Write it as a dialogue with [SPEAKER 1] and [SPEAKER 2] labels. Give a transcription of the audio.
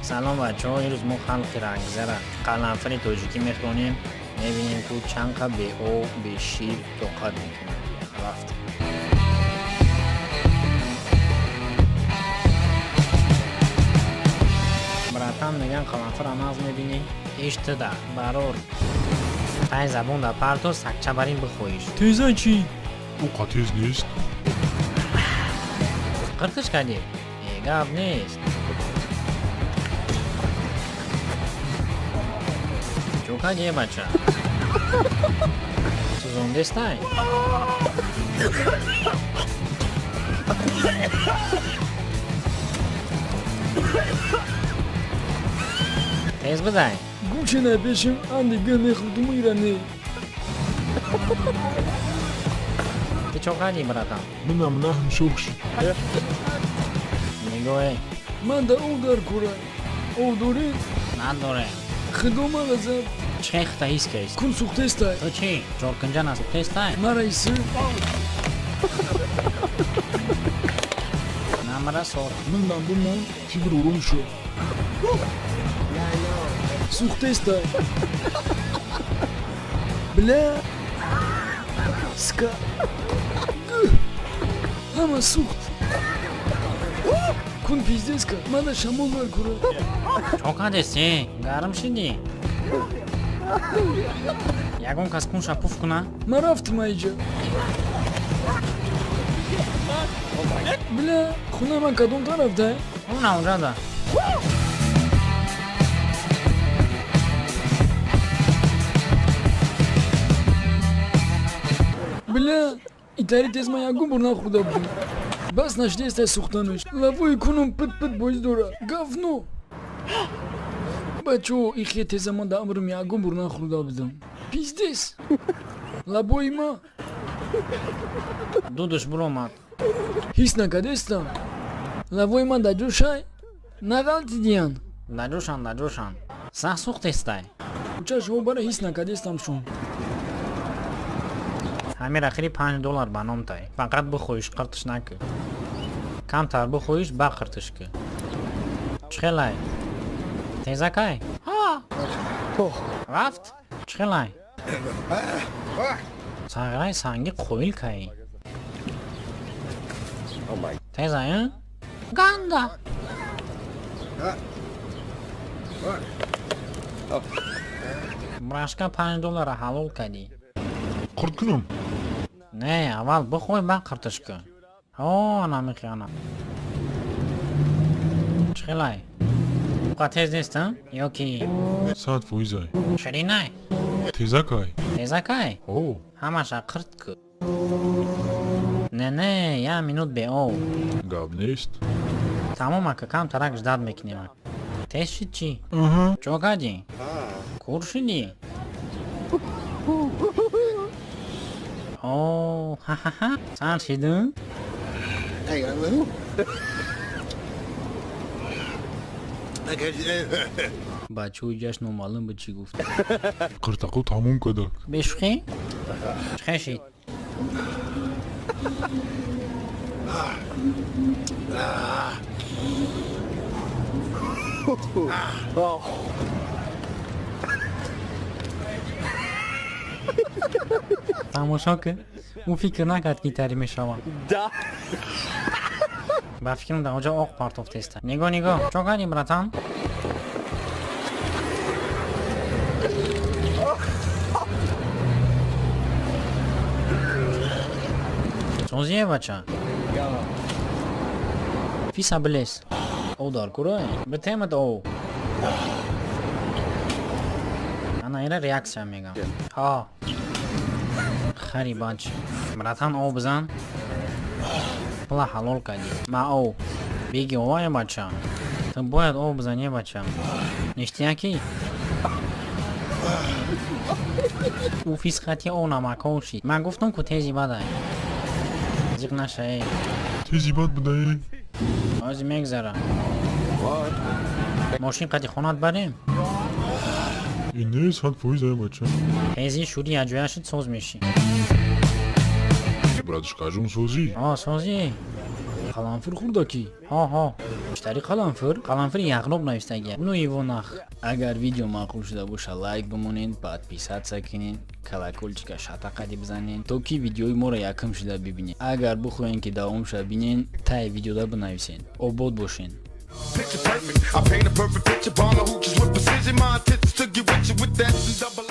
[SPEAKER 1] سلام بچه ها، روز ما خلق رنگزر قلنفر تاجیکی میخونیم. میبینیم که چند قبل به او به شیر توقت میکنیم. رفت براتان میگن قلنفر اناز میبینی اشت ده برار تای زبون ده پرتو سکچه برین بخویش.
[SPEAKER 2] تیزه چی؟ او قطیز نیست؟
[SPEAKER 1] قرتش کردی؟ گفت نیست. چوکا دیه بچه تو زنده استای؟ تیز بدای؟
[SPEAKER 3] گوشه نپیشم دیگه نخوردم ایرانه.
[SPEAKER 1] تی چوکا دیه براتم؟
[SPEAKER 2] منم نه هم شوخشی
[SPEAKER 1] نگوه
[SPEAKER 3] من در او در کره او دوری
[SPEAKER 1] نداره.
[SPEAKER 3] خدوم غزب
[SPEAKER 1] چه اختا هیست که است؟
[SPEAKER 3] کن سوخته استای
[SPEAKER 1] تو چی؟ جورکنجا نسوخته استای؟
[SPEAKER 3] مرایسه
[SPEAKER 1] نمره سور
[SPEAKER 3] منم بمون
[SPEAKER 2] فیبر اروم شو
[SPEAKER 3] سوخته استای بلا سکا همه سوخت کن پیزده اسکا من در شمال بر کره
[SPEAKER 1] چوکا دستی؟ گرم شدی؟ یکون کس کن شپوف کنه؟
[SPEAKER 3] من رفتم ایجا بلا خونه من کدوم طرف ده؟
[SPEAKER 1] اون اونجا ده.
[SPEAKER 3] بلا ایتاری تیز من یکون برنا خورده بودم بس نشده است سوختنش لفوی کنم پت پت باید دوره گفت نو بچه ای خیلی تیز من در امرم یکون برنا خورده بودم پیزدیس لبوی ما
[SPEAKER 1] دودش برو اومد.
[SPEAKER 3] هیچ نکده استم لبوی من در جوشای نغلطی دیان
[SPEAKER 1] نجوشان سه سوخت استای؟
[SPEAKER 3] چه شما برای هیچ نکده استم شون
[SPEAKER 1] همین اخیری $5 بنام تای. فقط بخویش قرتش نکه. کم تر بخویش با قرتش که. چخلای؟ تیزه کای؟ ها رفت؟ چخلای؟ سنگرای سنگی خویل کایی. تیزه یا؟ گنده براشکا $5 حلال کدی.
[SPEAKER 2] قرد کنم
[SPEAKER 1] نه اول بخوی با قرتش که. انا میخیانه. چخلای؟ اوقات تیز نیستم؟ یا کی؟
[SPEAKER 2] ساعت فویزای
[SPEAKER 1] شری نه؟
[SPEAKER 2] تیزه کای
[SPEAKER 1] تیزه کای؟
[SPEAKER 2] او
[SPEAKER 1] همش قرد که. نه یه مینوت به او.
[SPEAKER 2] گاب نیست
[SPEAKER 1] تمام که کم ترکش داد میکنیم. تیز شد چی؟ چوکا دی؟ کور شدی؟ اوه ها ها ها سر شدون؟ بچه های جشن و معلوم به چی گفت.
[SPEAKER 2] قرتقو تموم کدک
[SPEAKER 1] بشخی؟ چخه شید؟ تماشا که اون فکر نکرد که تری میشوه. با فکرم در اونجا آق پارتوف تسته. نگاه چو کردی براتان؟ سوزیه بچه فیسا بلیس او دار کروه بتیمت او انا ایره ریاکسیا میگم. ها خری بچ براتان او بزن بلا حلال کردی. ما او بیگی اوه بچه تو باید او بزنی بچه نشتی کی؟ او فیس خطی او نمکه شید. من گفتم که تیزی بده زیق نشه.
[SPEAKER 2] تیزی باد بدهی
[SPEAKER 1] آزی میگذره ماشین قدی خونات بریم.
[SPEAKER 2] این نیست ساعت فویزای بچه
[SPEAKER 1] تیزی شدی یا جویا شد سوز میشی.
[SPEAKER 2] براتش کجون سوزی
[SPEAKER 1] سوزی
[SPEAKER 3] Qalanfır xurdaki.
[SPEAKER 1] ها مشتری قلنفر یغنوب نویستگی اونو ایوانخ.
[SPEAKER 3] Agar video ma'qul shida bo'lsa like bumunin, podpisatsiya qiling, kolokolchika shataqadi bizanin toki videoy mora yakam shida bibinin. Agar bu xo'yin ki davom sha binin, tay videoda binavisin. Obod bo'shin.
[SPEAKER 4] Picture perfect. I paint a perfect picture. Baller who just with precision. My intentions to get with you with that double.